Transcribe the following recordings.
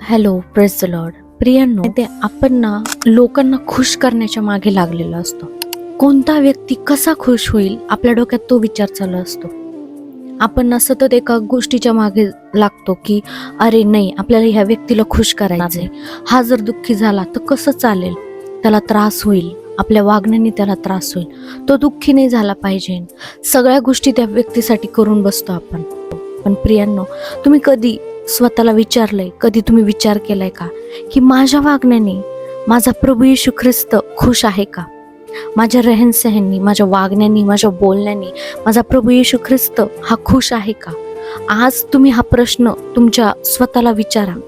Hello, praise the Lord. प्रियांनो, ते आपण ना लोकांना खुश करण्याच्या मागे लागलेलो असतो. कोणता व्यक्ती कसा खुश होईल आपल्या डोक्यात तो विचार चालू असतो. आपण ना सतत एका गोष्टीच्या मागे लागतो की अरे नाही, आपल्याला ह्या व्यक्तीला खुश करायचंय. हा जर दुःखी झाला तर कसं चालेल, त्याला त्रास होईल, आपल्या वागण्याने त्याला त्रास होईल, तो दुःखी नाही झाला पाहिजे. सगळ्या गोष्टी त्या व्यक्तीसाठी करून बसतो आपण. पण प्रियांनो, तुम्ही कधी स्वतःला विचारलंय, कधी तुम्ही विचार केलाय का की माझ्या वागण्याने माझा प्रभू येशू ख्रिस्त खुश आहे का? माझ्या रहनसहननी, माझ्या वागण्याने, माझ्या बोलण्याने माझा प्रभू येशू ख्रिस्त हा खुश आहे का? आज तुम्ही हा प्रश्न तुमच्या स्वतःला विचारा.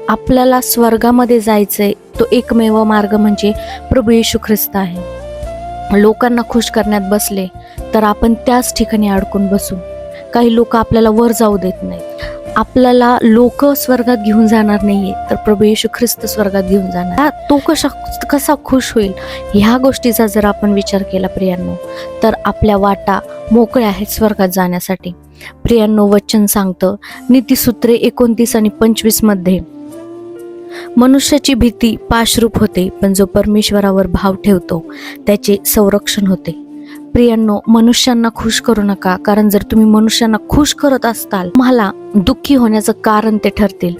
आपल्याला स्वर्गामध्ये जायचंय, तो एकमेव मार्ग म्हणजे प्रभू येशू ख्रिस्त आहे. लोकांना खुश करण्यात बसले तर आपण त्याच ठिकाणी अडकून बसू. काही लोक आपल्याला वर जाऊ देत नाहीत. आपल्याला लोक स्वर्गात घेऊन जाणार नाहीये, तर प्रभू येशू ख्रिस्त स्वर्गात घेऊन जाणार. तो कसा खुश होईल, ह्या गोष्टीचा जर आपण विचार केला प्रियांनो, तर आपल्या वाटा मोकळ्या आहेत स्वर्गात जाण्यासाठी. प्रियांनो, वचन सांगतं नीतिसूत्रे 29 आणि 25 मध्ये, मनुष्याची भीती पाशरूप होते, पण जो परमेश्वरावर भाव ठेवतो त्याचे संरक्षण होते. प्रियांनो, मनुष्यांना खुश करू नका, कारण जर तुम्ही मनुष्यांना खुश करत असताल, तुम्हाला दुःखी होण्याचं कारण ते ठरतील.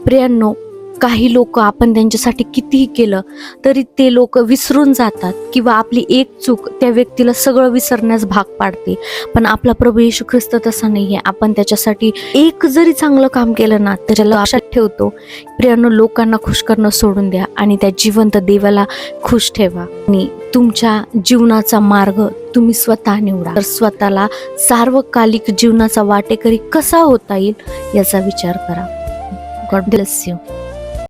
प्रियांनो, काही लोक आपण त्यांच्यासाठी कितीही केलं तरी ते लोक विसरून जातात, किंवा आपली एक चूक त्या व्यक्तीला सगळं विसरण्यास भाग पाडते. पण आपला प्रभू येशू ख्रिस्त तसा नाहीये. आपण त्याच्यासाठी एक जरी चांगलं काम केलं ना, त्याच्याला लक्षात ठेवतो. प्रियांनो, लोकांना खुश करणं सोडून द्या आणि त्या जिवंत देवाला खुश ठेवा. आणि तुमच्या जीवनाचा मार्ग तुम्ही स्वतः निवडा. तर स्वतःला सार्वकालिक जीवनाचा वाटेकरी कसा होता येईल याचा विचार करा. God bless you.